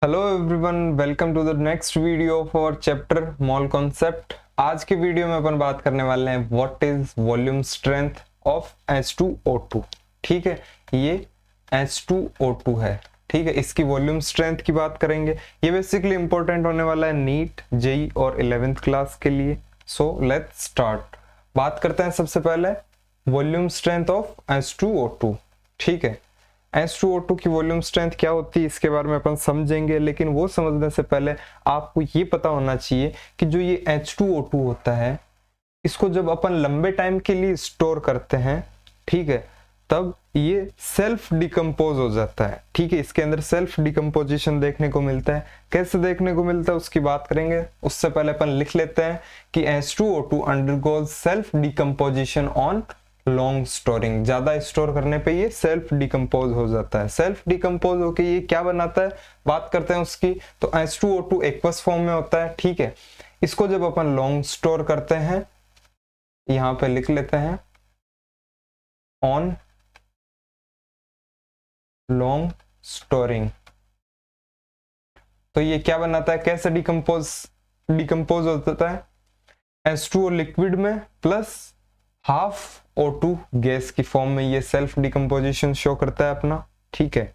Hello everyone, welcome to the next video for chapter mole concept. आज के video में अपन बात करने वाले हैं what is volume strength of H2O2। ठीक है, ये H2O2 है। ठीक है, इसकी वॉल्यूम स्ट्रेंथ की बात करेंगे। ये बेसिकली इंपॉर्टेंट होने वाला है नीट, जेई और 11th क्लास के लिए। So let's start. बात करते हैं सबसे पहले वॉल्यूम स्ट्रेंथ ऑफ H2O2। ठीक है, H2O2 की वॉल्यूम स्ट्रेंथ क्या होती है इसके बारे में अपन समझेंगे, लेकिन वो समझने से पहले आपको ये पता होना चाहिए कि जो ये H2O2 होता है, इसको जब अपन लंबे टाइम के लिए स्टोर करते हैं, ठीक है, तब ये सेल्फ डिकम्पोज हो जाता है। ठीक है, इसके अंदर सेल्फ डिकम्पोजिशन देखने को मिलता है। कैसे देखने को मिलता है उसकी बात करेंगे। उससे पहले अपन लिख लेते हैं कि H2O2 undergoes self decomposition on long storing. ज्यादा स्टोर करने पे ये सेल्फ डिकम्पोज हो जाता है। सेल्फ डिकम्पोज होके ये क्या बनाता है, बात करते हैं उसकी। तो H2O2 एक्वस फॉर्म में होता है। ठीक है, इसको जब अपन लॉन्ग स्टोर करते हैं, यहां पे लिख लेते हैं ऑन लॉन्ग स्टोरिंग, तो ये क्या बनाता है, कैसे डिकम्पोज होता है। H2O लिक्विड में प्लस हाफ O2 गैस की फॉर्म में ये सेल्फ डिकम्पोजिशन शो करता है अपना। ठीक है,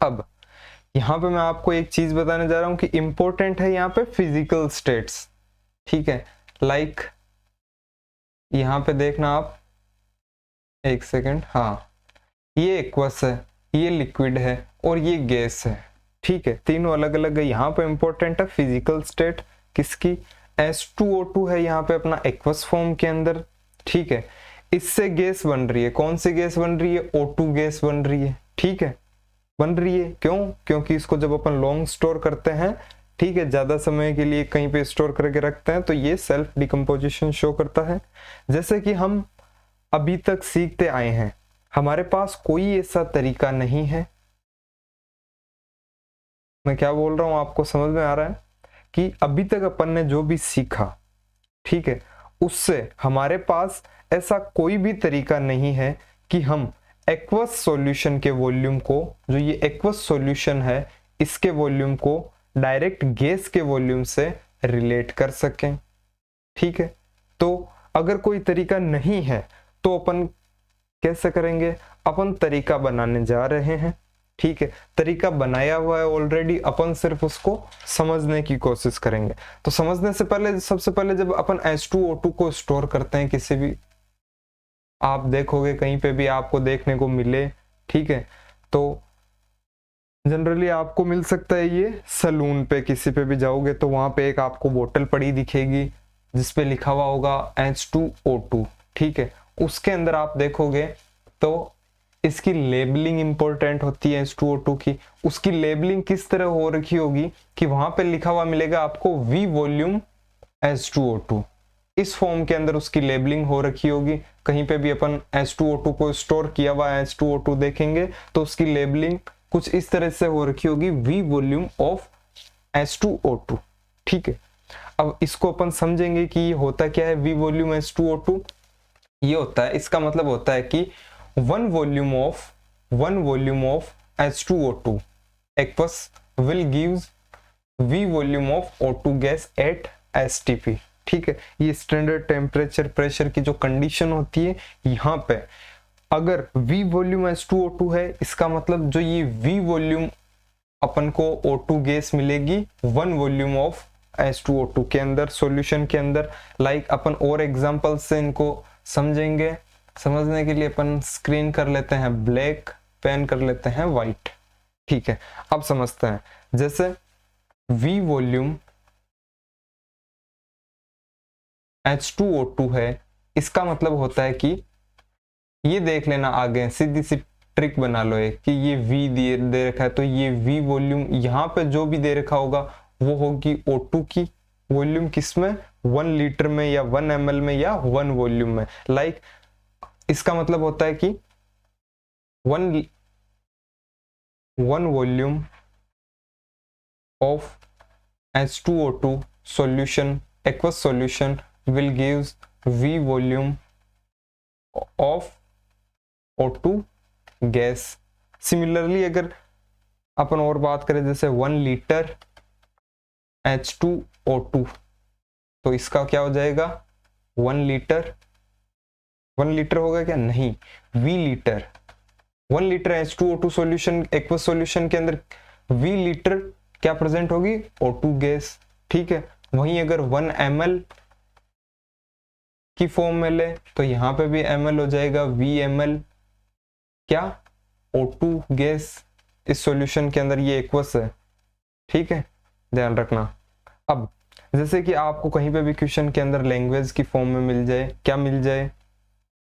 अब यहां पे मैं आपको एक चीज बताने जा रहा हूं कि इंपॉर्टेंट है यहाँ पे फिजिकल स्टेट्स। ठीक है, लाइक यहां पे देखना आप, एक सेकेंड, हाँ, ये एक्वस है, ये लिक्विड है और ये गैस है। ठीक है, तीनों अलग अलग है। यहाँ पे इंपॉर्टेंट है फिजिकल स्टेट किसकी, H2O2 है यहाँ पे अपना एक्वस फॉर्म के अंदर। ठीक है, इससे गैस बन रही है। कौन सी गैस बन रही है, O2 गैस बन रही है। ठीक है, बन रही है क्यों, क्योंकि इसको जब अपन लॉन्ग स्टोर करते हैं, ठीक है, ज्यादा समय के लिए कहीं पे स्टोर करके रखते हैं, तो ये सेल्फ डिकम्पोजिशन शो करता है। जैसे कि हम अभी तक सीखते आए हैं, हमारे पास कोई ऐसा तरीका नहीं है, मैं क्या बोल रहा हूं आपको समझ में आ रहा है, कि अभी तक अपन ने जो भी सीखा, ठीक है, उससे हमारे पास ऐसा कोई भी तरीका नहीं है कि हम एक्वस सॉल्यूशन के वॉल्यूम को, जो ये एक्वस सॉल्यूशन है, इसके वॉल्यूम को डायरेक्ट गैस के वॉल्यूम से रिलेट कर सकें। ठीक है, तो अगर कोई तरीका नहीं है तो अपन कैसे करेंगे, अपन तरीका बनाने जा रहे हैं। ठीक है, तरीका बनाया हुआ है ऑलरेडी, अपन सिर्फ उसको समझने की कोशिश करेंगे। तो समझने से पहले, सबसे पहले जब अपन H2O2 को स्टोर करते हैं किसी भी, आप देखोगे कहीं पे भी आपको देखने को मिले, ठीक है, तो जनरली आपको मिल सकता है ये सलून पे, किसी पे भी जाओगे तो वहां पे एक आपको बोतल पड़ी दिखेगी जिसपे लिखा हुआ होगा H2O2। ठीक है, उसके अंदर आप देखोगे तो इसकी लेबलिंग इंपॉर्टेंट होती है H2O2 की। उसकी लेबलिंग किस तरह हो रखी होगी कि वहां पे लिखा हुआ मिलेगा आपको V वॉल्यूम H2O2, इस फॉर्म के अंदर उसकी लेबलिंग हो रखी होगी। कहीं पे भी अपन H2O2 को स्टोर किया हुआ H2O2 देखेंगे तो उसकी लेबलिंग कुछ इस तरह से हो रखी होगी, V वॉल्यूम ऑफ H2O2। ठीक है, अब इसको अपन समझेंगे कि ये होता क्या है V वॉल्यूम H2O2। ये होता है, इसका मतलब होता है कि one volume of H2O2 aqueous will gives V volume of O2 gas at STP। ठीक है, ये स्टैंडर्ड टेम्परेचर प्रेशर की जो कंडीशन होती है, यहाँ पे अगर V वॉल्यूम H2O2 है, इसका मतलब जो ये V वॉल्यूम अपन को O2 गैस मिलेगी वन वॉल्यूम ऑफ H2O2 के अंदर, सॉल्यूशन के अंदर। लाइक अपन और एग्जांपल से इनको समझेंगे। समझने के लिए अपन स्क्रीन कर लेते हैं ब्लैक, पेन कर लेते हैं व्हाइट। ठीक है, अब समझते हैं। जैसे V वॉल्यूम H2O2 है, इसका मतलब होता है कि ये देख लेना, आगे सीधी सी ट्रिक बना लो एक, कि ये V दे रखा है, तो ये V वॉल्यूम यहाँ पे जो भी दे रखा होगा वो होगी O2 की वॉल्यूम, किसमें, 1 लीटर में या 1 ml में या 1 वॉल्यूम में। लाइक इसका मतलब होता है कि 1 volume of H2O2 solution, aqueous solution will gives V volume of O2 gas. Similarly अगर अपन और बात करें जैसे 1 लीटर H2O2, तो इसका क्या हो जाएगा 1 लीटर, 1 लीटर होगा क्या, नहीं, V litre. 1 litre H2O2 solution, aqueous solution के अंदर V लीटर क्या प्रेजेंट होगी, O2 गैस। ठीक है, वहीं अगर 1 ml की फॉर्म में ले तो यहाँ पे भी ml हो जाएगा VmL, क्या, O2 गैस इस सॉल्यूशन के अंदर, ये एक्वस है। ठीक है, ध्यान रखना। अब जैसे कि आपको कहीं पे भी क्वेश्चन के अंदर लैंग्वेज की फॉर्म में मिल जाए, क्या मिल जाए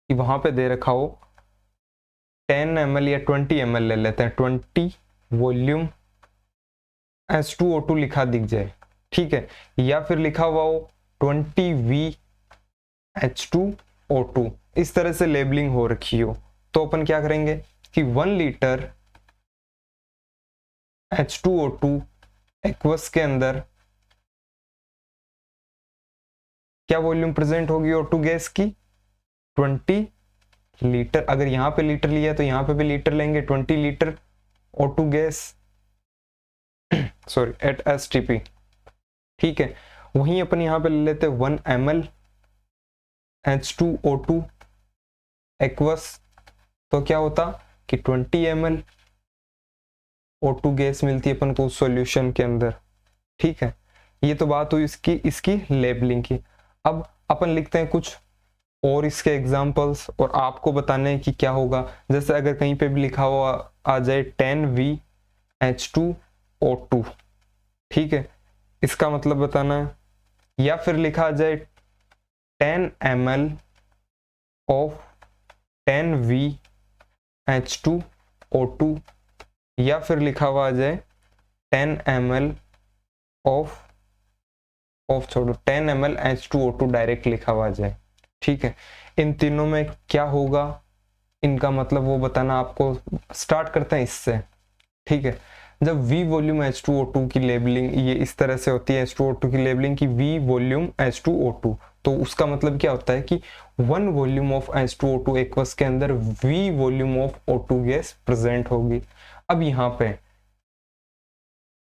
कि वहां पे दे रखा हो 10 ml या 20 ml ले लेते हैं, 20 वॉल्यूम H2O2 लिखा दिख जाए। ठीक है, या फिर लिखा हुआ हो 20 VH2O2, इस तरह से लेबलिंग हो रखी हो, तो अपन क्या करेंगे कि 1 लीटर H2O2 एक्वस के अंदर क्या वॉल्यूम प्रेजेंट होगी O2 गैस की, 20 लीटर। अगर यहाँ पे लीटर लिया तो यहाँ पे भी लीटर लेंगे, 20 litre O2 gas sorry at STP। ठीक है, वहीं अपन यहाँ पे ले लेते 1 ml H2O2 एक्वस, तो क्या होता कि 20 ml O2 गैस मिलती है अपन को उस सॉल्यूशन के अंदर। ठीक है, ये तो बात हुई इसकी लेबलिंग की। अब अपन लिखते हैं कुछ और इसके एग्जांपल्स, और आपको बताने हैं कि क्या होगा। जैसे अगर कहीं पे भी लिखा हुआ आ जाए 10 VH2O2, ठीक है, इसका मतलब बताना है। या फिर लिखा आ जाए 10 ml ऑफ 10 VH2O2, या फिर लिखा हुआ आ जाए 10 ml ऑफ छोड़ो 10 ml H2O2 डायरेक्ट लिखा हुआ आ जाए। ठीक है, इन तीनों में क्या होगा, इनका मतलब वो बताना आपको। स्टार्ट करते हैं इससे। ठीक है, जब V वॉल्यूम H2O2 की लेबलिंग ये इस तरह से होती है, H2O2 की लेबलिंग की V वॉल्यूम H2O2, तो उसका मतलब क्या होता है कि 1 वॉल्यूम ऑफ H2O2 एक्वस के अंदर V volume of O2 gas present होगी। अब यहाँ पे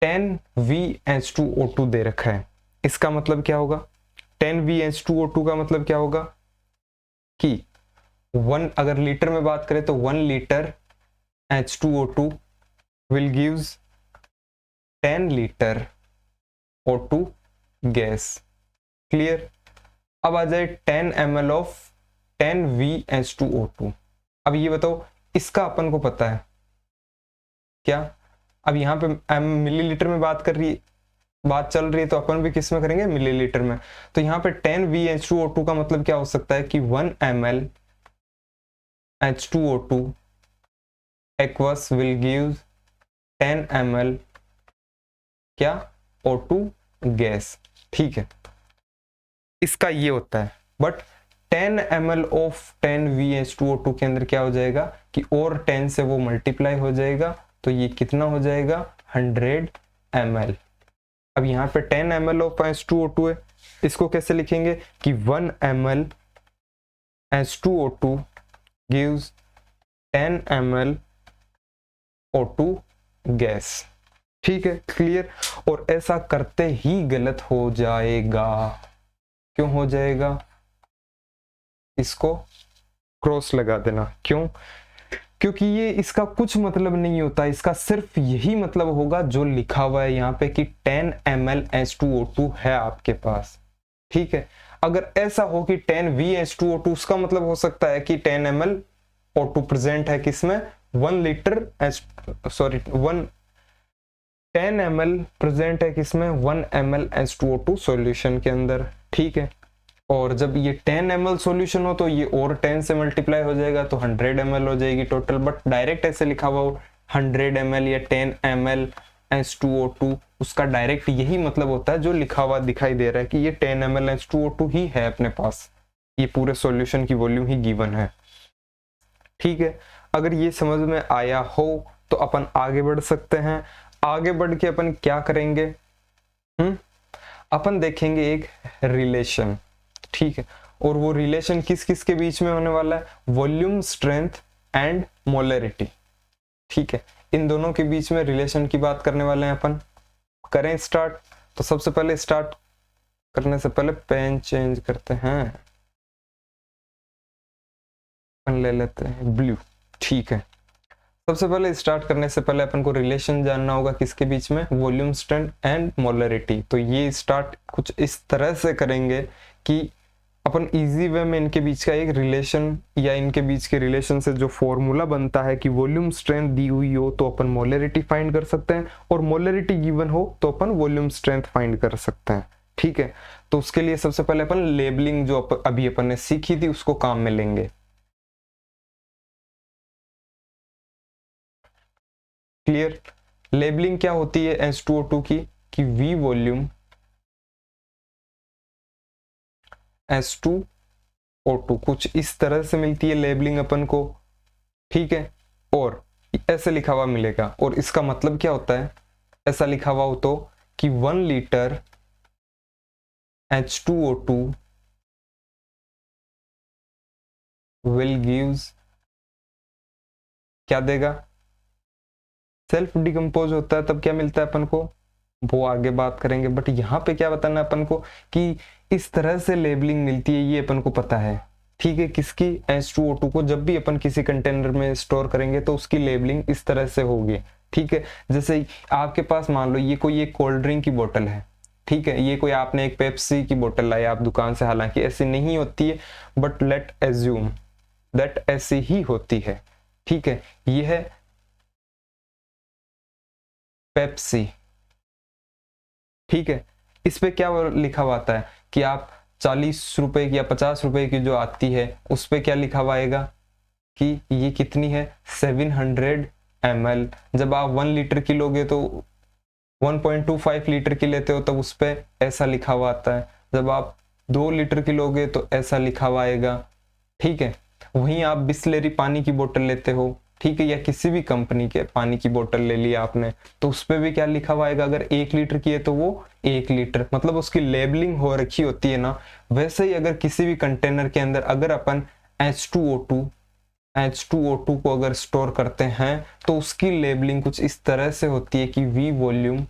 10 VH2O2 दे रखा है, इसका मतलब क्या होगा, 10 VH2O2 का मतलब क्या होगा कि 1, अगर लीटर में बात करें तो 1 litre H2O2 will gives 10 litre O2 gas. Clear. अब आ जाए 10 ml ऑफ 10 VH2O2। अब ये बताओ, इसका अपन को पता है क्या। अब यहाँ पे मिलीलीटर में बात चल रही है, तो अपन भी किस में करेंगे, मिलीलीटर में। तो यहाँ पे 10 VH2O2 का मतलब क्या हो सकता है कि 1 ml H2O2 aqueous will give 10 ml क्या, O2 गैस। ठीक है, इसका ये होता है। बट 10 ml ऑफ 10 VH2O2 के अंदर क्या हो जाएगा कि और 10 से वो मल्टीप्लाई हो जाएगा, तो ये कितना हो जाएगा 100 ml। अब यहाँ पे 10 ml ऑफ H2O2 है, इसको कैसे लिखेंगे कि 1 ml H2O2 gives 10 ml O2 gas. ठीक है, क्लियर। और ऐसा करते ही गलत हो जाएगा। क्यों हो जाएगा, इसको क्रॉस लगा देना। क्यों, क्योंकि ये इसका कुछ मतलब नहीं होता, इसका सिर्फ यही मतलब होगा जो लिखा हुआ है यहाँ पे कि 10 ml H2O2 है आपके पास। ठीक है, अगर ऐसा हो कि 10 VH2O2, उसका मतलब हो सकता है कि 10 ml O2 प्रेजेंट है किसमें, 1 लीटर 10 ml प्रेजेंट है किसमें, 1 ml H2O2 सॉल्यूशन के अंदर। ठीक है, और जब ये 10 ml सॉल्यूशन हो तो ये और 10 से मल्टीप्लाई हो जाएगा, तो 100 ml हो जाएगी टोटल। बट डायरेक्ट ऐसे लिखा हुआ हो 100 ml या 10 ml H2O2, उसका डायरेक्ट यही मतलब होता है जो लिखा हुआ दिखाई दे रहा है कि ये 10 ml H2O2 ही है अपने पास, ये पूरे सॉल्यूशन की वॉल्यूम ही गिवन है। ठीक है, अगर ये समझ में आया हो तो अपन आगे बढ़ सकते हैं। आगे बढ़ के अपन क्या करेंगे, अपन देखेंगे एक रिलेशन। ठीक है, और वो रिलेशन किस किस के बीच में होने वाला है, वॉल्यूम स्ट्रेंथ एंड मोलरिटी। ठीक है, इन दोनों के बीच में रिलेशन की बात करने वाले हैं अपन। करें स्टार्ट। तो सबसे पहले स्टार्ट करने से पहले पेन चेंज करते हैं, अपन ले लेते हैं ब्लू। ठीक है, सबसे पहले स्टार्ट करने से पहले अपन को रिलेशन जानना होगा किसके बीच में, वॉल्यूम स्ट्रेंथ एंड मोलरिटी। तो ये स्टार्ट कुछ इस तरह से करेंगे कि अपन इजी वे में इनके बीच का एक रिलेशन या इनके बीच के रिलेशन से जो फॉर्मूला बनता है कि वॉल्यूम स्ट्रेंथ दी हुई हो तो अपन मोलरिटी फाइंड कर सकते हैं, और मोलरिटी गिवन हो तो अपन वॉल्यूम स्ट्रेंथ फाइंड कर सकते हैं। ठीक है, तो उसके लिए सबसे पहले अपन लेबलिंग जो अभी अपन ने सीखी थी उसको काम में लेंगे। क्लियर। लेबलिंग क्या होती है H2O2 की, कि V वॉल्यूम H2O2 कुछ इस तरह से मिलती है लेबलिंग अपन को। ठीक है, और ऐसे लिखा हुआ मिलेगा, और इसका मतलब क्या होता है, ऐसा लिखा हुआ हो तो कि 1 लीटर H2O2 will gives, क्या देगा, सेल्फ डिकम्पोज होता है तब क्या मिलता है अपन को, वो आगे बात करेंगे। बट यहाँ पे क्या बताना है अपन को कि इस तरह से लेबलिंग मिलती है, ये अपन को पता है। ठीक है, किसकी, H2O2 को जब भी अपन किसी कंटेनर में स्टोर करेंगे तो उसकी लेबलिंग इस तरह से होगी। ठीक है, जैसे आपके पास मान लो ये कोई एक कोल्ड ड्रिंक की बोतल है। ठीक है, ये कोई आपने एक पेप्सी की बोतल लाई आप दुकान से, हालांकि ऐसी नहीं होती है, बट लेट एज्यूम दैट ऐसी ही होती है। ठीक है, ये है पेप्सी। ठीक है, इस पे क्या लिखा हुआ आता है कि आप 40 रुपए की या 50 रुपए की जो आती है उस पे क्या लिखा हुआ आएगा कि ये कितनी है, 700 ml। जब आप 1 लीटर की लोगे तो 1.25 लीटर की लेते हो तब उस पे ऐसा लिखा हुआ आता है। जब आप 2 लीटर की लोगे तो ऐसा लिखा हुआ आएगा। ठीक है, वहीं आप बिस्लेरी पानी की बोतल लेते हो, ठीक है, या किसी भी कंपनी के पानी की बोतल ले लिया आपने, तो उस पे भी क्या लिखा हुआ आएगा, अगर 1 लीटर की है तो वो 1 लीटर, मतलब उसकी लेबलिंग हो रखी होती है ना। वैसे ही अगर किसी भी कंटेनर के अंदर अगर अपन H2O2 को अगर स्टोर करते हैं तो उसकी लेबलिंग कुछ इस तरह से होती है कि V वॉल्यूम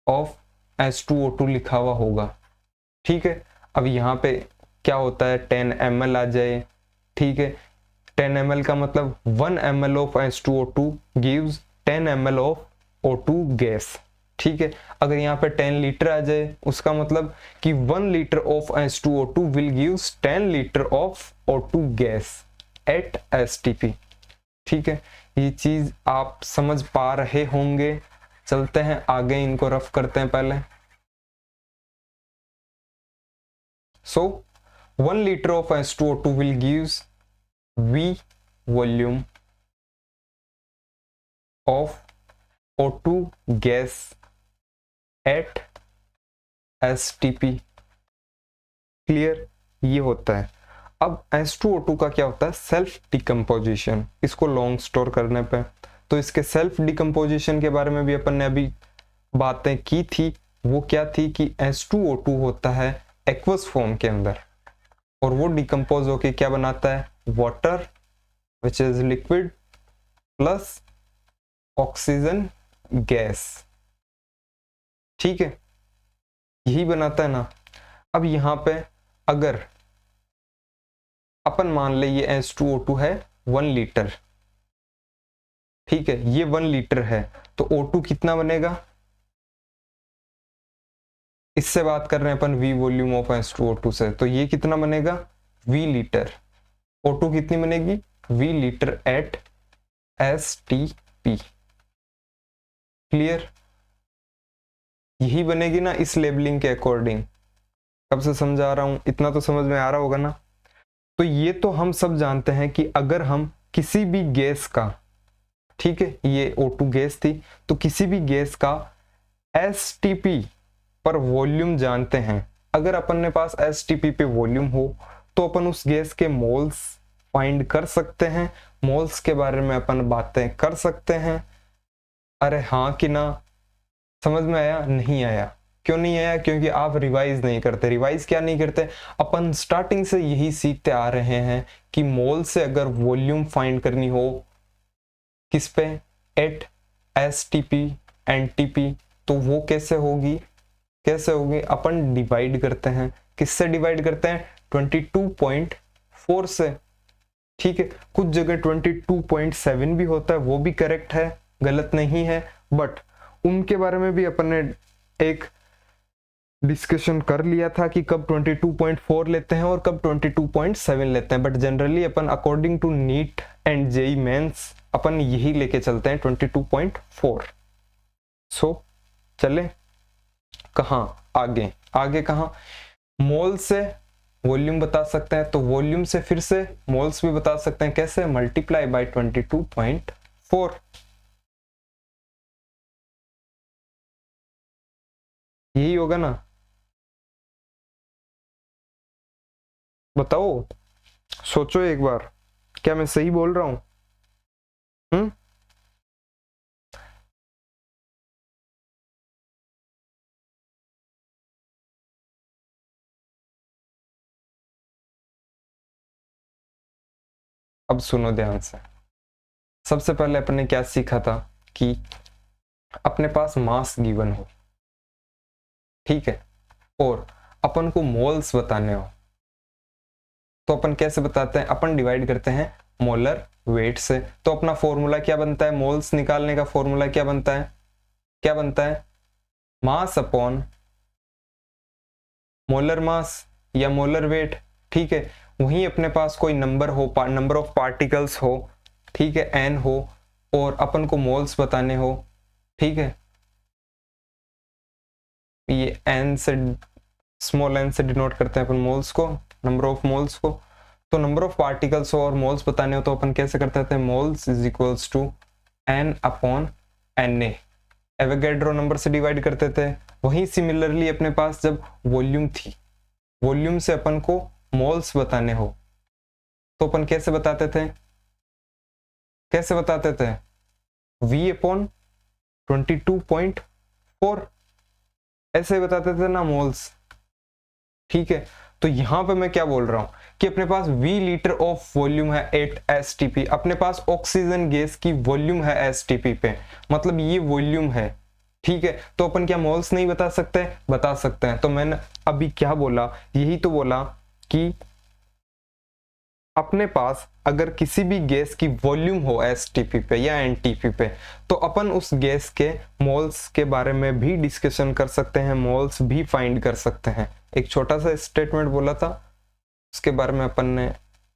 ऑफ H2O2 लिखा हुआ होगा। ठीक है, अब यहाँ पे क्या होता है, 10 ml आ जाए। ठीक है, 10 ml का मतलब 1 ml of H2O2 gives 10 ml of O2 gas. ठीक है, अगर यहाँ पे 10 लीटर आ जाए उसका मतलब कि 1 litre of H2O2 will gives 10 litre of O2 gas at STP। ठीक है, ये चीज आप समझ पा रहे होंगे। चलते हैं आगे, इनको रफ करते हैं पहले। So 1 liter of H2O2 will gives V volume of O2 gas at STP। Clear, ये होता है। अब H2O2 का क्या होता है, सेल्फ डिकम्पोजिशन, इसको लॉन्ग स्टोर करने पे। तो इसके सेल्फ डिकम्पोजिशन के बारे में भी अपन ने अभी बातें की थी। वो क्या थी कि H2O2 होता है एक्वस फॉर्म के अंदर, और वो डिकम्पोज होके क्या बनाता है, water which is liquid plus oxygen gas. ठीक है, यही बनाता है ना। अब यहाँ पे अगर अपन मान ले ये H2O2 है 1 लीटर, ठीक है, ये 1 लीटर है, तो O2 कितना बनेगा, इससे बात कर रहे हैं अपन V वॉल्यूम ऑफ H2O2 से, तो ये कितना बनेगा, V लीटर। O2 कितनी बनेगी, V litre at STP। Clear, यही बनेगी ना इस लेबलिंग के अकॉर्डिंग। कब से समझा रहा हूं, इतना तो समझ में आ रहा होगा ना। तो ये तो हम सब जानते हैं कि अगर हम किसी भी गैस का, ठीक है, ये O2 गैस थी, तो किसी भी गैस का STP पर वॉल्यूम जानते हैं। अगर अपन ने पास STP पे वॉल्यूम हो तो अपन उस गैस के मोल्स फाइंड कर सकते हैं, मोल्स के बारे में अपन बातें कर सकते हैं। अरे हाँ कि ना, समझ में आया, नहीं आया? क्यों नहीं आया? क्योंकि आप रिवाइज नहीं करते। रिवाइज क्या नहीं करते, अपन स्टार्टिंग से यही सीखते आ रहे हैं कि मोल से अगर वॉल्यूम फाइंड करनी हो किस पे, एट एसटीपी एनटीपी। तो वो कैसे होगी, कैसे होगी, अपन डिवाइड करते हैं, किससे डिवाइड करते हैं, 22.4 से। ठीक है, कुछ जगह 22.7 भी होता है, वो भी करेक्ट है, गलत नहीं है, बट उनके बारे में भी अपन ने एक डिस्कशन कर लिया था कि कब 22.4 लेते हैं और कब 22.7 लेते हैं, बट जनरली अपन according to NEET and JEE mains अपन यही लेके चलते हैं 22.4। सो चले कहाँ आगे, आगे कहाँ, मोल से वॉल्यूम बता सकते हैं, तो वॉल्यूम से फिर से मोल्स भी बता सकते हैं, कैसे, मल्टीप्लाई बाय 22.4। यही होगा ना, बताओ, सोचो एक बार, क्या मैं सही बोल रहा हूं? हम्म, अब सुनो ध्यान से। सबसे पहले अपन ने क्या सीखा था कि अपने पास मास गिवन हो, ठीक है, और अपन को मोल्स बताने हो, तो अपन कैसे बताते हैं, अपन डिवाइड करते हैं मोलर वेट से। तो अपना फॉर्मूला क्या बनता है, मोल्स निकालने का फॉर्मूला क्या बनता है, क्या बनता है, मास अपॉन मोलर मास या मोलर वेट। ठीक है, वहीं अपने पास कोई नंबर हो, नंबर ऑफ पार्टिकल्स हो, ठीक है, एन हो, और अपन को मोल्स बताने हो, ठीक है, ये एन से, स्मॉल एन से डिनोट करते हैं अपन मोल्स को, नंबर ऑफ मोल्स को। तो नंबर ऑफ पार्टिकल्स हो और मोल्स बताने हो तो अपन कैसे करते थे, moles is equals to N upon N A, Avogadro number से डिवाइड करते थे। वहीं सिमिलरली अपने पास जब वॉल्यूम थी, वॉल्यूम से अपन को मोल्स बताने हो तो अपन कैसे बताते थे, कैसे बताते थे, V अपॉन 22.4 ऐसे बताते थे ना मोल्स। ठीक है, तो यहां पे मैं क्या बोल रहा हूं कि अपने पास V लीटर ऑफ वॉल्यूम है 8 STP, अपने पास ऑक्सीजन गैस की वॉल्यूम है STP पे, मतलब ये वॉल्यूम है। ठीक है, तो अपन क्या मोल्स नहीं बता सकते, बता सकते हैं। तो मैंने अभी क्या बोला, यही तो बोला कि अपने पास अगर किसी भी गैस की वॉल्यूम हो एसटीपी पे या एनटीपी पे, तो अपन उस गैस के मोल्स के बारे में भी डिस्कशन कर सकते हैं, मोल्स भी फाइंड कर सकते हैं। एक छोटा सा स्टेटमेंट बोला था, उसके बारे में अपन ने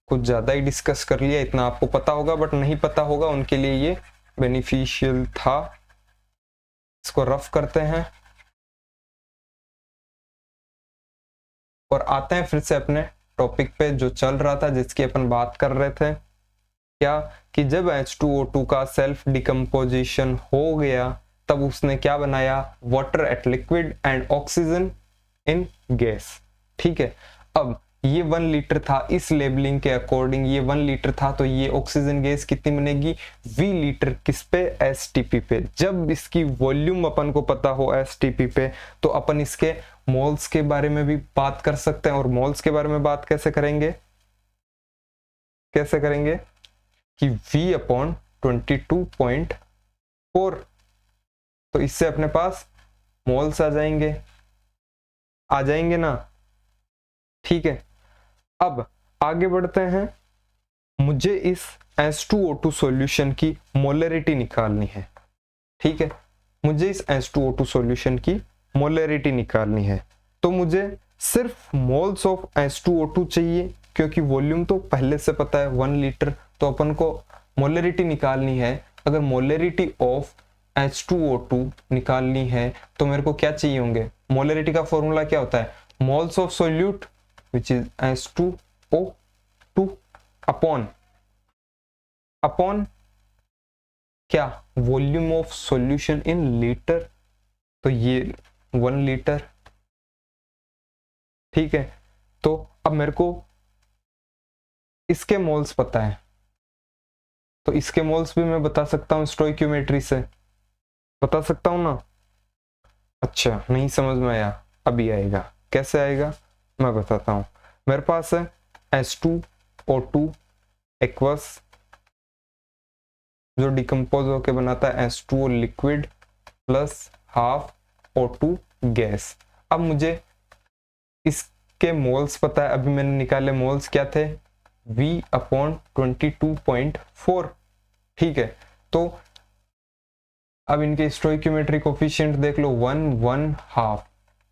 कुछ ज्यादा ही डिस्कस कर लिया, इतना आपको पता होगा, बट नहीं पता होगा उनके लिए ये बेनिफिशियल था। इसको रफ करते हैं और आते हैं फिर से अपने टॉपिक पे जो चल रहा था, जिसकी अपन बात कर रहे थे, क्या कि जब H2O2 का सेल्फ डिकम्पोजिशन हो गया तब उसने क्या बनाया, water at liquid and oxygen in gas. ठीक है, अब ये 1 लीटर था, इस लेबलिंग के अकॉर्डिंग ये 1 लीटर था, तो ये ऑक्सीजन गैस कितनी बनेगी, V लीटर, किस पे, STP पे। जब इसकी वॉल्यूम अपन को पता हो STP पे, तो अपन इसके मोल्स के बारे में भी बात कर सकते हैं। और मोल्स के बारे में बात कैसे करेंगे, कैसे करेंगे कि V अपॉन 22.4, तो इससे अपने पास मोल्स आ जाएंगे, आ जाएंगे ना। ठीक है, अब आगे बढ़ते हैं, मुझे इस H2O2 सॉल्यूशन की मोलरिटी निकालनी है। ठीक है, मुझे इस H2O2 सॉल्यूशन की मोलरिटी निकालनी है, तो मुझे सिर्फ मोल्स ऑफ H2O2 चाहिए, क्योंकि वॉल्यूम तो पहले से पता है 1 लीटर, तो अपन को मोलरिटी निकालनी है। अगर मोलरिटी ऑफ H2O2 निकालनी है तो मेरे को क्या चाहिए होंगे, मोलरिटी का फॉर्मूला क्या होता है, moles of solute which is H2O2 upon क्या, volume of solution in litre, तो ये 1 लीटर। ठीक है, तो अब मेरे को इसके मोल्स पता है, तो इसके मोल्स भी मैं बता सकता हूँ स्टोइक्योमेट्री से, बता सकता हूँ ना। अच्छा, नहीं समझ में आया, अभी आएगा, कैसे आएगा मैं बताता हूँ। मेरे पास है H2O2 इक्वल्स जो डिकम्पोज होके बनाता है H2O liquid plus half O2 gas. अब मुझे इसके मोल्स पता है, अभी मैंने निकाले मोल्स क्या थे, V/22.4। ठीक है, तो अब इनके स्टोइकियोमेट्रिक कोफिशिएंट देख लो, 1 1 हाफ,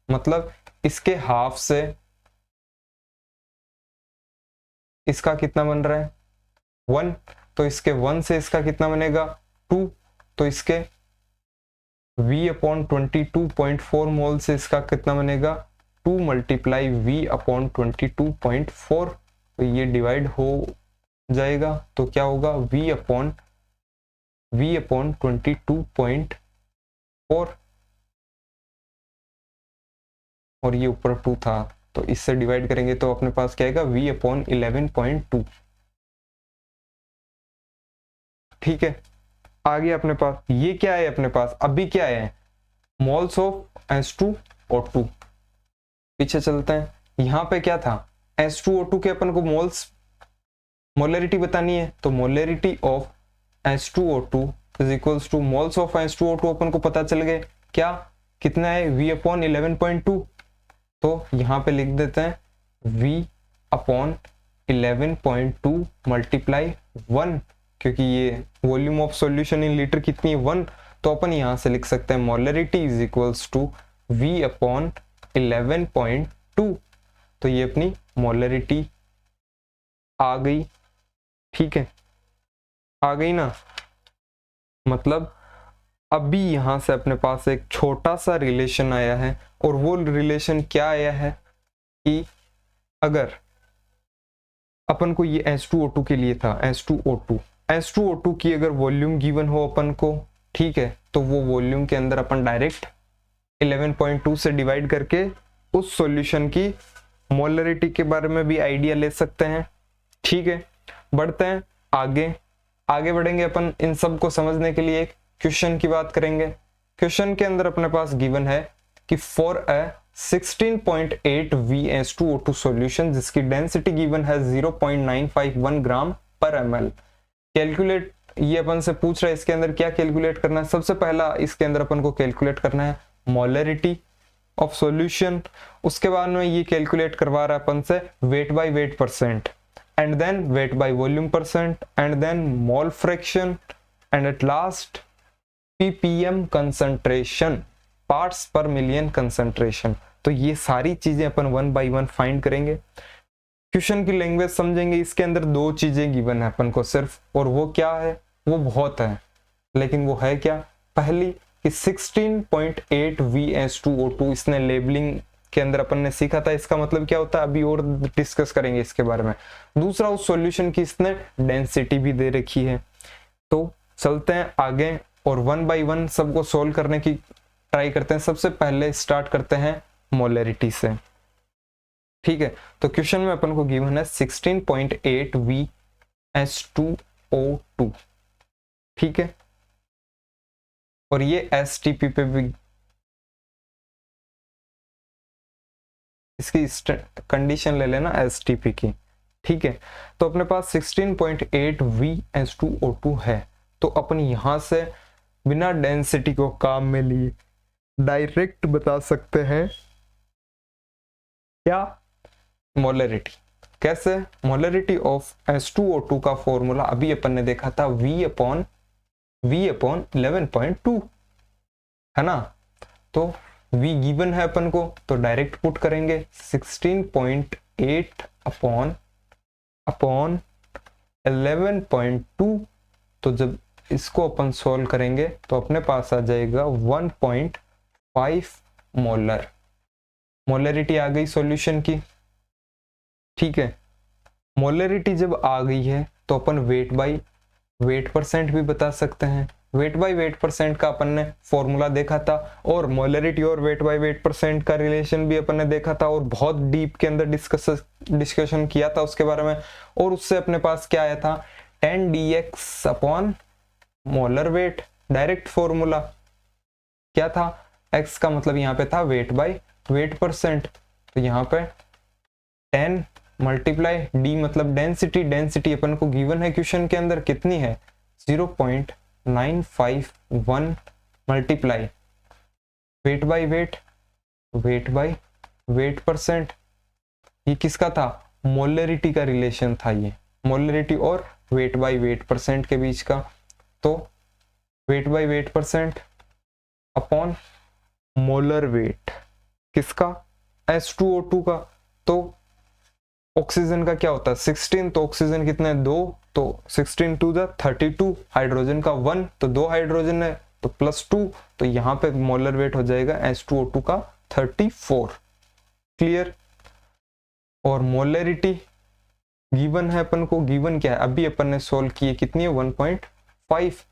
मतलब इसके हाफ से इसका कितना बन रहा है 1, तो इसके 1 से इसका कितना बनेगा 2, तो इसके V/22.4 मोल से इसका कितना बनेगा 2 मल्टीप्लाई V/22.4, तो ये डिवाइड हो जाएगा, तो क्या होगा V/22.4, और ये ऊपर 2 था तो इससे डिवाइड करेंगे तो अपने पास क्या आएगा V/11.2। ठीक है, आगे अपने पास ये क्या है, अपने पास अभी क्या है मोल्स ऑफ H2O2। पीछे चलते हैं, यहाँ पे क्या था H2O2 के अपन को मोलरिटी बतानी है, तो molarity of H2O2 is equals two moles of H2O2 अपन को पता चल गए क्या कितना है V/11.2, तो यहाँ पे लिख देते हैं V/11.2 मल्टीप्लाई 1, क्योंकि ये volume of solution in litre कितनी है 1, तो अपन यहाँ से लिख सकते हैं molarity is equals to V/11.2, तो ये अपनी मोलरिटी आ गई। ठीक है, आ गई ना, मतलब अभी यहां से अपने पास एक छोटा सा रिलेशन आया है, और वो रिलेशन क्या आया है कि अगर अपन को ये H2O2 के लिए था, H2O2 की अगर वॉल्यूम गिवन हो अपन को, ठीक है, तो वो वॉल्यूम के अंदर अपन डायरेक्ट 11.2 से डिवाइड करके उस सॉल्यूशन की मोलरिटी के बारे में भी आइडिया ले सकते हैं। ठीक है, बढ़ते हैं आगे बढ़ेंगे अपन इन सब को समझने के लिए एक क्वेश्चन की बात करेंगे। क्वेश्चन के अंदर अपने पास गिवन है कि फॉर अ 16.8 VH2O2 सॉल्यूशन जिसकी डेंसिटी गिवन है 0.951 ग्राम पर ml, कैलकुलेट, ये अपन से पूछ रहा है इसके अंदर क्या कैलकुलेट करना है। सबसे पहला इसके अंदर अपन को कैलकुलेट करना है मोलरिटी ऑफ सॉल्यूशन, उसके बाद में ये कैलकुलेट करवा रहा है अपन से weight by weight percent, and then weight by volume percent, and then mole fraction, and at last ppm concentration, parts per million concentration। तो ये सारी चीजें अपन 1 by 1 फाइंड करेंगे। क्वेश्चन की लैंग्वेज समझेंगे, इसके अंदर दो चीजें गिवन है अपन को सिर्फ, और वो क्या है, वो बहुत है, लेकिन वो है क्या, पहली कि 16.8 VH2O2 इसने लेबलिंग के अंदर अपन ने सीखा था, इसका मतलब क्या होता है अभी और डिस्कस करेंगे इसके बारे में। दूसरा, उस सॉल्यूशन की इसने डेंसिटी भी दे रखी है। तो चलते हैं आगे और 1 by 1 सबको सोल्व करने की ट्राई करते हैं। सबसे पहले स्टार्ट करते हैं मोलरिटी से। ठीक है, तो क्वेश्चन में अपन को गिवन है 16.8 VH2O2। ठीक है, और ये STP पे भी इसकी कंडीशन ले लेना STP की। ठीक है, तो अपने पास 16.8 VH2O2 है, तो अपन यहां से बिना डेंसिटी को काम में लिए डायरेक्ट बता सकते हैं क्या, मोलरिटी। कैसे, मोलरिटी ऑफ H2O2 का फॉर्मूला अभी अपन ने देखा था V/11.2 है ना, तो V गिवन है अपन को, तो डायरेक्ट पुट करेंगे 16.8 अपॉन 11.2, तो जब इसको अपन सॉल्व करेंगे तो अपने पास आ जाएगा 1.5 मोलर। मोलरिटी आ गई सॉल्यूशन की। ठीक है, मोलरिटी जब आ गई है तो अपन वेट बाय वेट परसेंट भी बता सकते हैं। वेट बाय वेट परसेंट का अपन ने फॉर्मूला देखा था, और मोलरिटी और वेट बाय वेट परसेंट का रिलेशन भी अपन ने देखा था, और बहुत डीप के अंदर डिस्कशन किया था उसके बारे में। और उससे अपने पास क्या आया था 10 dx upon molar weight. Direct formula क्या था, x का मतलब यहाँ पे था वेट बाय वेट परसेंट, तो यहाँ पे 10 मल्टीप्लाई d मतलब डेंसिटी। डेंसिटी अपन को गिवन है क्वेश्चन के अंदर कितनी है 0.951 multiply weight by weight, weight by weight percent. ये किसका था? मोलरिटी का रिलेशन था, ये मोलरिटी और वेट बाय वेट परसेंट के बीच का। तो weight by weight percent upon molar weight किसका? H2O2 का। तो ऑक्सीजन का क्या होता है? 16, तो ऑक्सीजन कितने हैं? 2, तो 16 टू द 32, हाइड्रोजन का 1, तो 2 हाइड्रोजन है तो +2, तो यहाँ पे मोलर वेट हो जाएगा H2O2 का 34। क्लियर? और मोलरिटी गिवन है अपन को, गिवन क्या है? अभी अपन ने सोल्व किए, कितनी है? 1.5।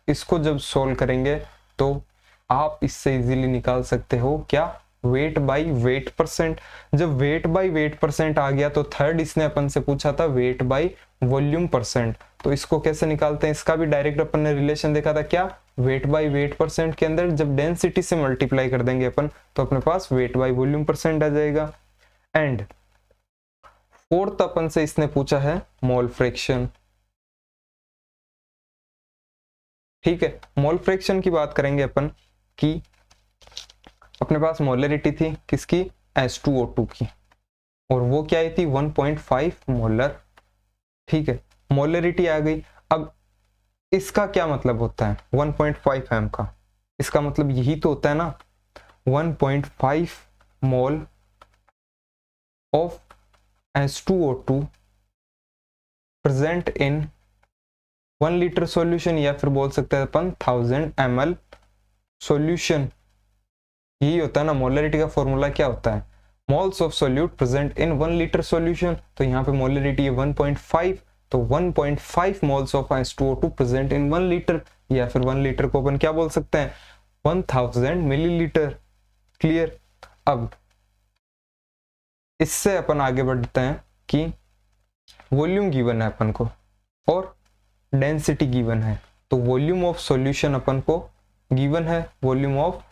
इसको जब सोल्व करेंगे तो आप इससे इजीली निकाल सकते हो क्या? Weight by weight percent. जब वेट बाय वेट परसेंट आ गया तो थर्ड इसने अपन से पूछा था वेट बाय वॉल्यूम परसेंट। तो इसको कैसे निकालते हैं? इसका भी डायरेक्ट अपन ने रिलेशन देखा था, क्या? वेट बाय वेट परसेंट के अंदर जब डेंसिटी से मल्टीप्लाई कर देंगे अपन तो अपने पास वेट बाय वॉल्यूम परसेंट आ जाएगा। एंड फोर्थ अपन से इसने पूछा है मोल फ्रैक्शन। ठीक है, मोल फ्रैक्शन की बात करेंगे अपन कि अपने पास मोलरिटी थी किसकी? H2O2 की, और वो क्या आई थी? 1.5 मोलर। ठीक है, मोलरिटी आ गई। अब इसका क्या मतलब होता है 1.5 m का? इसका मतलब यही तो होता है ना, 1.5 mole of H2O2 present in 1 litre solution, या फिर बोल सकते हैं अपन 1000 ml सॉल्यूशन। यही होता है ना, मोलरिटी का फॉर्मूला क्या होता है? Moles of solute present in 1 litre solution. तो यहाँ पे मोलरिटी है 1.5, तो 1.5 moles of H2O2 present in 1 litre, या फिर 1 लीटर को अपन क्या बोल सकते हैं? 1000 मिलीलीटर। क्लियर? अब इससे अपन आगे बढ़ते हैं कि वॉल्यूम गिवन है अपन को और डेंसिटी गिवन है। तो वॉल्यूम ऑफ सॉल्यूशन अपन को गिवन है, volume of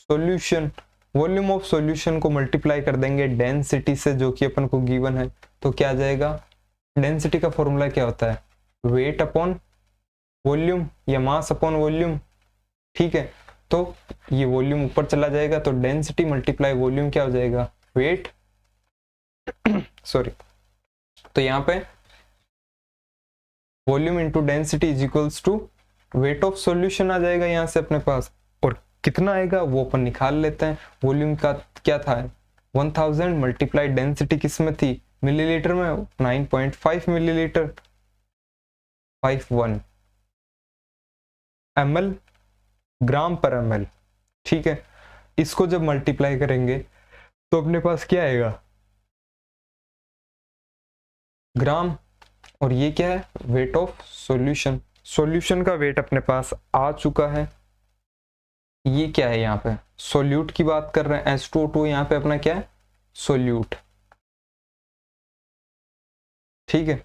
solution. Volume of solution को मल्टीप्लाई कर देंगे डेंसिटी से जो कि अपन को गिवन है, तो क्या आ जाएगा? डेंसिटी का फॉर्मूला क्या होता है? वेट अपॉन वॉल्यूम या मास अपॉन वॉल्यूम। ठीक है, तो ये वॉल्यूम ऊपर चला जाएगा तो डेंसिटी मल्टीप्लाई वॉल्यूम क्या हो जाएगा? वेट सॉरी, तो यहाँ पे volume into density is equals to weight of solution आ जाएगा यहाँ से अपने पास। और कितना आएगा वो अपन निकाल लेते हैं। वॉल्यूम का क्या था? 1000 मल्टीप्लाई डेंसिटी किस में थी? मिलीलीटर में, 9.5 मिलीलीटर, 51 ml ग्राम पर ml। ठीक है, इसको जब मल्टीप्लाई करेंगे तो अपने पास क्या आएगा? ग्राम। और ये क्या है? Wait of solution. सॉल्यूशन का वेट अपने पास आ चुका है। ये क्या है? यहाँ पे सोल्यूट की बात कर रहे हैं, H2O2 यहाँ पे अपना क्या है? सोल्यूट। ठीक है,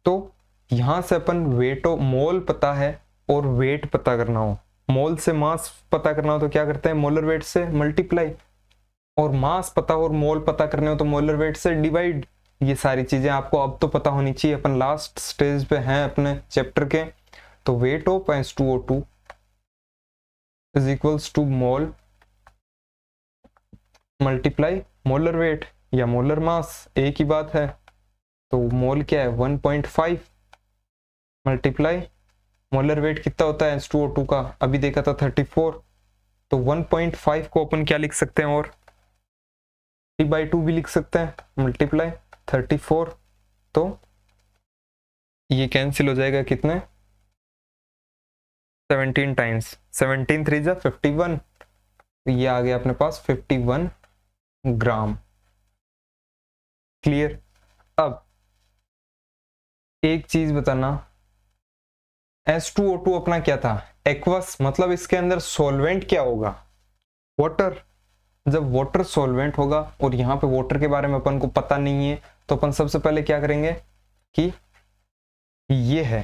तो यहां से अपन वेट ऑफ मोल पता है और वेट पता करना हो, मोल से मास पता करना हो तो क्या करते हैं? मोलर वेट से मल्टीप्लाई। और मास पता हो और मोल पता करने हो तो मोलर वेट से डिवाइड। ये सारी चीजें आपको अब तो पता होनी चाहिए, अपन लास्ट स्टेज पे हैं अपने चैप्टर के। तो weight of H2O2 is equals to mole multiply molar weight या मोलर मास, एक ही बात है। तो मोल क्या है? 1.5 मल्टीप्लाई मोलर वेट कितना होता है H2O2 का? अभी देखा था 34, तो 1.5 को अपन क्या लिख सकते हैं? और 3/2 भी लिख सकते हैं, मल्टीप्लाई 34, तो ये कैंसिल हो जाएगा कितने? 17 टाइम्स, 17 3 जा 51, तो ये आ गया अपने पास 51 ग्राम। क्लियर? अब एक चीज बताना, H2O2 अपना क्या था? एक्वस, मतलब इसके अंदर सॉल्वेंट क्या होगा? वाटर। जब वाटर सॉल्वेंट होगा और यहाँ पे वाटर के बारे में अपन को पता नहीं है तो अपन सबसे पहले क्या करेंगे कि ये है,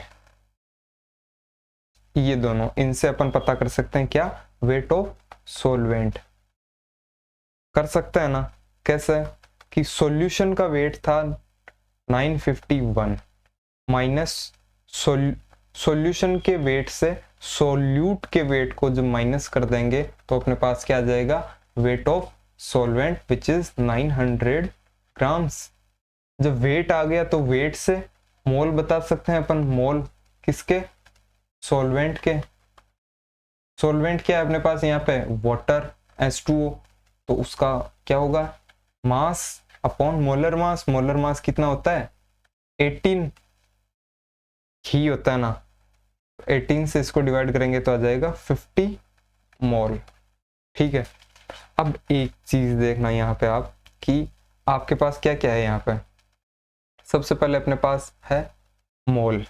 ये दोनों, इनसे अपन पता कर सकते हैं क्या? Weight of solvent. कर सकते हैं ना? कैसे? कि सॉल्यूशन का वेट था 951 माइनस सॉल्यूशन के वेट से सोल्यूट के वेट को जब माइनस कर देंगे तो अपने पास क्या आ जाएगा, weight of solvent which is 900 grams. जब वेट आ गया तो वेट से मोल बता सकते हैं अपन, मोल किसके, सॉल्वेंट के। सॉल्वेंट क्या है अपने पास यहाँ पे, वाटर H2O, तो उसका क्या होगा, mass upon molar mass. Molar mass कितना होता है, 18 ही होता है ना, 18 से इसको डिवाइड करेंगे तो आ जाएगा 50 मोल। ठीक है, अब एक चीज देखना यहाँ पे आप कि आपके पास क्या क्या है यहाँ पे। सबसे पहले अपने पास है मोल।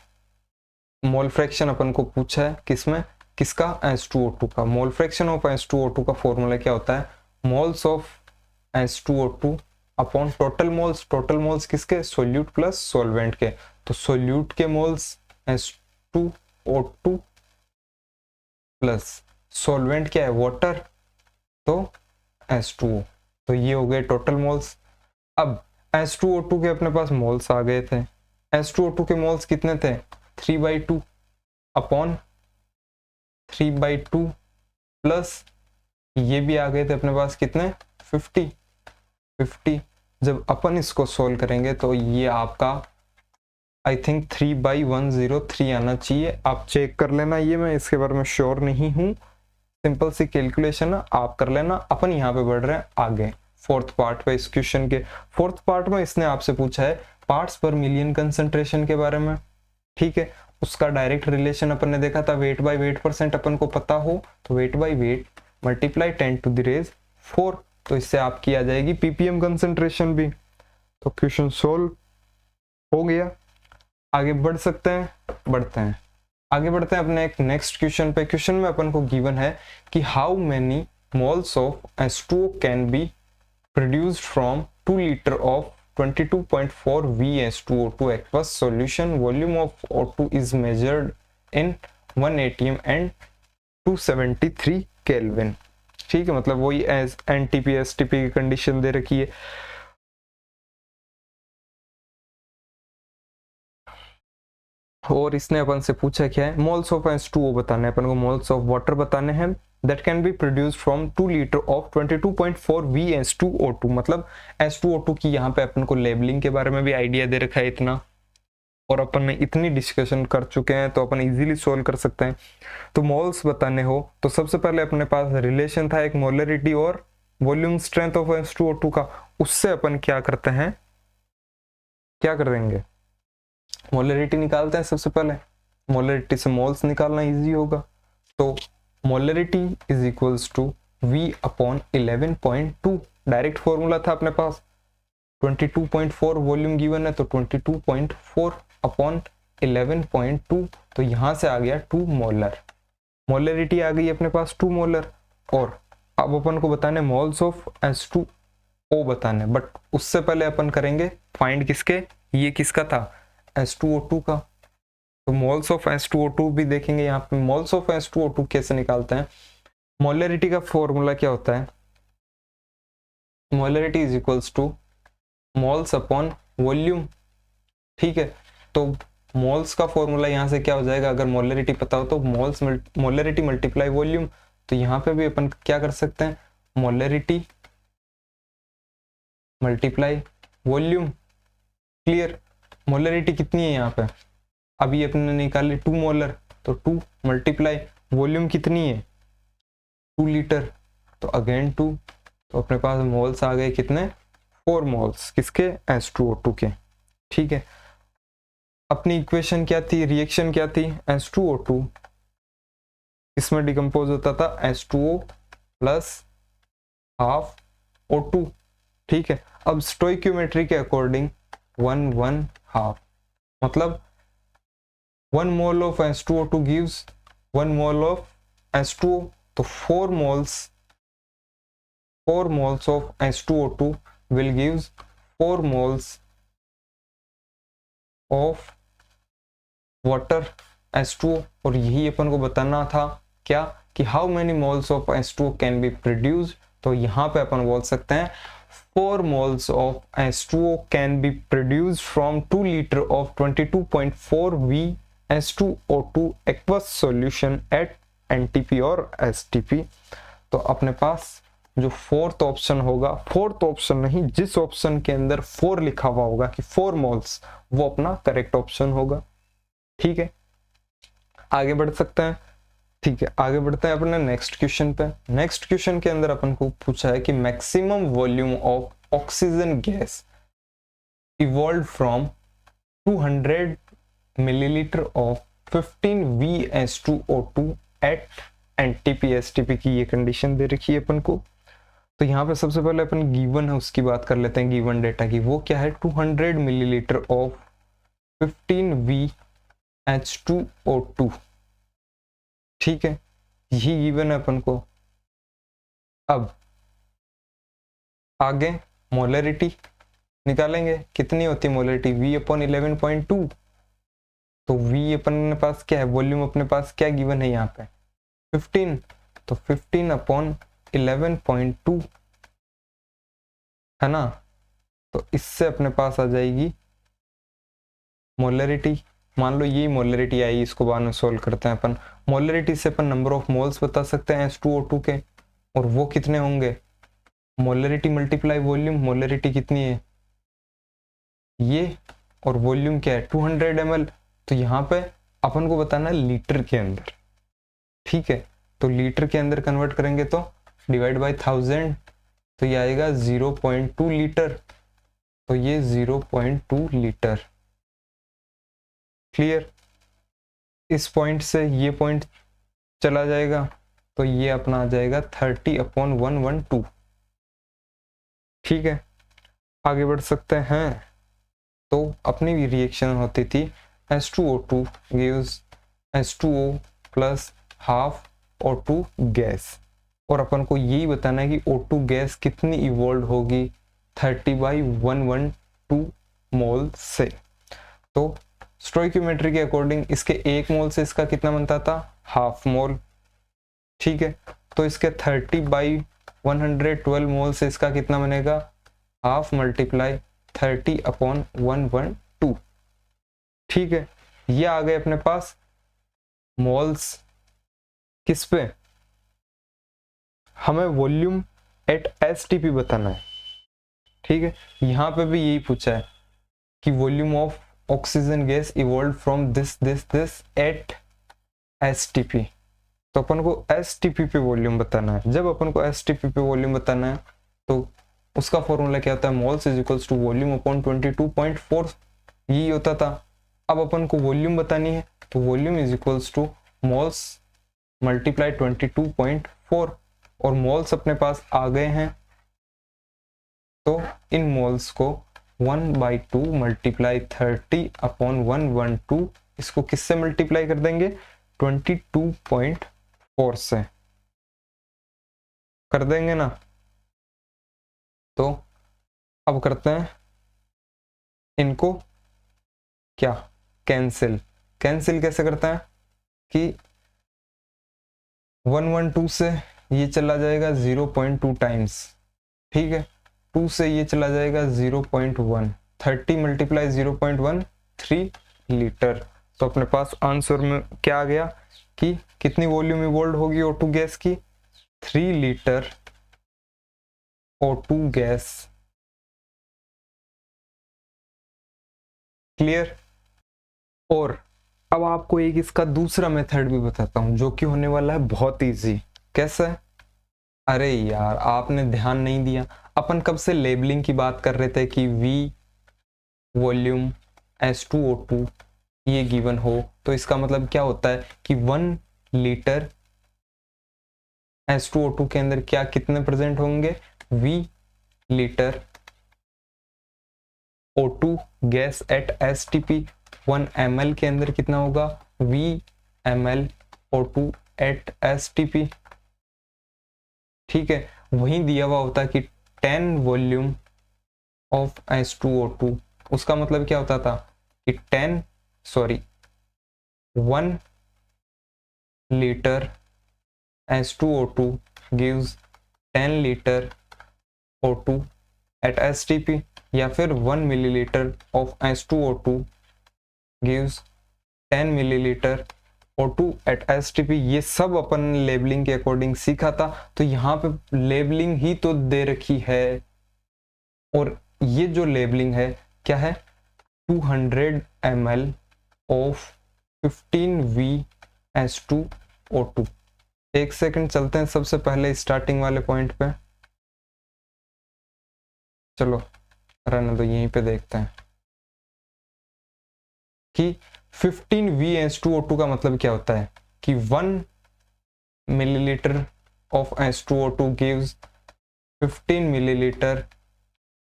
मोल फ्रैक्शन अपन को पूछा है किसमें, किसका, H2O2 का। मोल फ्रैक्शन ऑफ H2O2 का फॉर्मूला क्या होता है, moles of H2O2 upon total moles. Total moles किसके, सोल्यूट प्लस सॉल्वेंट के। तो सोल्यूट के मोल्स H2O2 प्लस सॉल्वेंट क्या है, वाटर, तो H2O। तो ये हो गए टोटल मोल्स। अब H2O2 के अपने पास मोल्स आ गए थे। H2O2 के मोल्स कितने थे, 3/2 अपॉन 3/2 प्लस ये भी आ गए थे अपने पास कितने, 50। जब अपन इसको सोल्व करेंगे तो ये आपका आई थिंक 3/103 आना चाहिए। आप चेक कर लेना, ये मैं इसके बारे में श्योर नहीं हूँ, सिंपल सी कैलकुलेशन है, आप कर लेना। अपन यहाँ पे बढ़ रहे हैं आगे फोर्थ पार्ट पे। इस क्वेश्चन के फोर्थ पार्ट में इसने आपसे पूछा है पार्ट्स पर मिलियन कंसंट्रेशन के बारे में। ठीक है, उसका डायरेक्ट रिलेशन अपन ने देखा था, वेट बाय वेट परसेंट अपन को पता हो तो वेट बाय वेट मल्टीप्लाई 10⁴, तो इससे आपकी आ जाएगी पीपीएम कंसंट्रेशन भी। तो क्वेश्चन सोल्व हो गया। आगे बढ़ सकते हैं, आगे बढ़ते हैं अपने एक नेक्स्ट क्वेश्चन पे। क्वेश्चन में अपन को गिवन है कि how many moles of H2O can be produced from 2 litre of 22.4 VH2O2 aqueous solution. Volume of O2 is measured in 1 atm and 273 Kelvin. ठीक है, मतलब वही एज एनटीपी एसटीपी की कंडीशन दे रखी है। और इसने अपन से पूछा क्या है, मोल्स ऑफ H2O बताने हैं अपन को, मोल्स ऑफ वाटर बताने हैं that can be produced from 2 liter of 22.4 VH2O2। मतलब H2O2 की यहाँ पे अपन को लेबलिंग के बारे में भी आइडिया दे रखा है इतना, और अपन ने इतनी डिस्कशन कर चुके हैं तो अपन इजीली सोल्व कर सकते हैं। तो मोल्स बताने हो तो सबसे पहले अपने पास रिलेशन था एक मोलरिटी और वॉल्यूम स्ट्रेंथ ऑफ H2O2 का। उससे अपन क्या करते हैं, क्या कर देंगे, मोलरिटी निकालते हैं। सबसे पहले मोलरिटी से मोल्स निकालना इजी होगा, तो molarity is equals to V upon 11.2। Direct formula था अपने पास, 22.4 वॉल्यूम गिवन है तो 22.4 अपॉन 11.2, तो यहां से आ गया 2 मोलर। मोलरिटी आ गई अपने पास 2 मोलर। और अब अपन को बताने मोल्स ऑफ H2O बताने, बट उससे पहले अपन करेंगे फाइंड किसके, ये किसका था, H2O2 का। तो मोल्स ऑफ H2O2 भी देखेंगे यहाँ पे। मोल्स ऑफ H2O2 कैसे निकालते हैं, मोलरिटी का फॉर्मूला क्या होता है, molarity is equals two moles upon volume. ठीक है, तो मोल्स का फॉर्मूला यहाँ से क्या हो जाएगा, अगर मोलरिटी पता हो तो मोल्स मोलरिटी मल्टीप्लाई वॉल्यूम। तो यहाँ पे भी अपन क्या कर सकते हैं, molarity multiply volume. Clear, molarity कितनी है यहाँ पे, अभी अपने निकाली 2 मोलर, तो 2 मल्टीप्लाई वॉल्यूम कितनी है 2 लीटर, तो अगेन 2, तो अपने पास मोल्स आ गए कितने, 4 मोल्स किसके, H2O2 के। ठीक है, अपनी इक्वेशन क्या थी, रिएक्शन क्या थी, H2O2 इसमें डिकम्पोज होता था H2O प्लस हाफ O2। ठीक है, अब स्टोइक्योमेट्री के अकॉर्डिंग 1/1/2, मतलब 1 mole of H2O2 gives 1 mole of H2O, तो 4 moles of H2O2 will gives 4 moles of water H2O। और यही अपन को बताना था क्या, कि how many moles of H2O can be produced. तो यहाँ पे अपन बोल सकते हैं 4 moles of H2O can be produced from 2 liter of 22.4 V H2O2 aqueous solution at NTP और STP। तो अपने पास जो फोर्थ ऑप्शन होगा, फोर्थ ऑप्शन नहीं, जिस ऑप्शन के अंदर 4 लिखा हुआ होगा कि 4 मोल्स, वो अपना करेक्ट ऑप्शन होगा। ठीक है, आगे बढ़ सकते हैं। ठीक है, आगे बढ़ते हैं अपने नेक्स्ट क्वेश्चन पे। नेक्स्ट क्वेश्चन के अंदर अपन को पूछा है कि maximum volume of oxygen gas evolve from 200 millilitre of 15 VH2O2 at NTP STP की ये कंडीशन दे रखी है अपन को। तो यहाँ पे सबसे पहले अपन गिवन है उसकी बात कर लेते हैं, गिवन डेटा की। वो क्या है, 200 मिलीलीटर ऑफ 15 VH2O2। ठीक है, यही गिवन है अपन को। अब आगे मोलरिटी निकालेंगे, कितनी होती है मोलरिटी, V अपॉन 11.2। तो V अपन पास क्या है, वॉल्यूम अपने पास क्या गिवन है यहाँ पे 15, तो 15 अपॉन 11.2 है ना। तो इससे अपने पास आ जाएगी मोलरिटी। मान लो ये मोलरिटी आई, इसको बाद में सोल्व करते हैं अपन। मोलरिटी से अपन नंबर ऑफ मोल्स बता सकते हैं H2O2 के, और वो कितने होंगे, मोलरिटी मल्टीप्लाई वॉल्यूम। मोलरिटी कितनी है ये, और वॉल्यूम क्या है 200 ml। तो यहाँ पे अपन को बताना है लीटर के अंदर। ठीक है, तो लीटर के अंदर कन्वर्ट करेंगे तो डिवाइड बाय 1000, तो ये आएगा 0.2 लीटर। तो ये 0.2 लीटर। क्लियर, इस पॉइंट से ये पॉइंट चला जाएगा, तो ये अपना आ जाएगा 30/112। ठीक है, आगे बढ़ सकते हैं। तो अपनी भी रिएक्शन होती थी H2O2 gives H2O plus half O2 gas, और अपन को यही बताना है कि O2 गैस कितनी इवॉल्व होगी 30/112 मोल से। तो स्टोइकियोमेट्री के अकॉर्डिंग इसके 1 मोल से इसका कितना बनता था, हाफ मोल। ठीक है, तो इसके 30/112 मोल से इसका कितना बनेगा, हाफ मल्टीप्लाई 30/112। ठीक है, ये आ गए अपने पास मोल्स। किस पे, हमें वॉल्यूम एट STP बताना है। ठीक है, यहां पे भी यही पूछा है कि volume of oxygen gas evolve from this eight STP। तो अपन को STP पे वॉल्यूम बताना है। जब अपन को STP पे वॉल्यूम बताना है तो उसका फॉर्मूला क्या होता है, moles is equals to volume upon 22.4, यही होता था। अब अपन को वॉल्यूम बतानी है, तो volume is equals two moles multiply 22.4, और मोल्स अपने पास आ गए हैं। तो इन मोल्स को 1/2 मल्टीप्लाई 30/112, इसको किससे मल्टीप्लाई कर देंगे, 22.4 से कर देंगे ना। तो अब करते हैं इनको क्या, कैंसिल। कैंसिल कैसे करते हैं कि 112 से ये चला जाएगा 0.2 टाइम्स। ठीक है, 2 से ये चला जाएगा 0.1, 30 मल्टीप्लाई 0.1 3 लीटर। तो अपने पास आंसर में क्या आ गया कि कितनी वॉल्यूम इवॉल्व होगी O2 गैस की, 3 लीटर O2 गैस। क्लियर। और अब आपको एक इसका दूसरा मेथड भी बताता हूं जो कि होने वाला है बहुत इजी। कैसे, अरे यार आपने ध्यान नहीं दिया, अपन कब से लेबलिंग की बात कर रहे थे कि V वॉल्यूम H2O2 ये गिवन हो, तो इसका मतलब क्या होता है कि 1 लीटर H2O2 के अंदर क्या कितने प्रेजेंट होंगे, V litre O2 gas at STP। 1 ml के अंदर कितना होगा, V ml O2 at STP। ठीक है, वहीं दिया हुआ होता है कि 10 वॉल्यूम ऑफ H2O2, उसका मतलब क्या होता था कि 1 litre H2O2 gives 10 litre O2 at STP, या फिर 1 millilitre of H2O2 gives 10 millilitre O2 at STP, ये सब अपन लेबलिंग के अकॉर्डिंग सीखा था। तो यहाँ पे लेबलिंग ही तो दे रखी है, और ये जो लेबलिंग है क्या है, 200 ml ऑफ 15VS2O2। एक सेकंड चलते हैं सबसे पहले स्टार्टिंग वाले पॉइंट पे, चलो रहने दो, यहीं पे देखते हैं कि 15VS2O2 का मतलब क्या होता है कि 1 millilitre of H2O2 gives 15 millilitre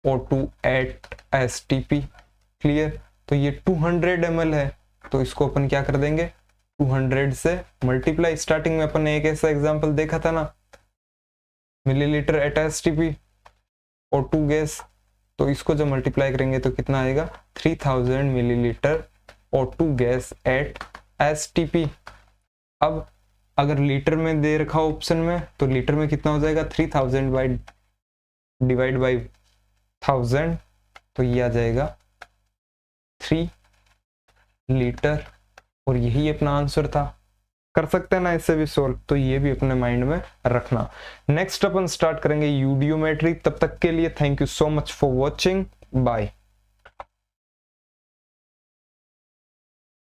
O2 at STP। Clear? तो ये 200 ml है, तो इसको अपन क्या कर देंगे, 200 से मल्टीप्लाई। स्टार्टिंग में अपन ने एक ऐसा एग्जांपल देखा था ना, millilitre eight STP O2 gas, तो इसको जब मल्टीप्लाई करेंगे तो कितना आएगा, 3000 millilitre O2 gas at STP। अब अगर लीटर में दे रखा ऑप्शन में, तो लीटर में कितना हो जाएगा, 3000 बाई डिवाइड बाई 1000, तो ये आ जाएगा 3 लीटर। और यही अपना आंसर था। कर सकते हैं ना इससे भी सोल्व, तो ये भी अपने माइंड में रखना। नेक्स्ट अपन स्टार्ट करेंगे यूडियोमेट्री। तब तक के लिए thank you so much for watching, bye.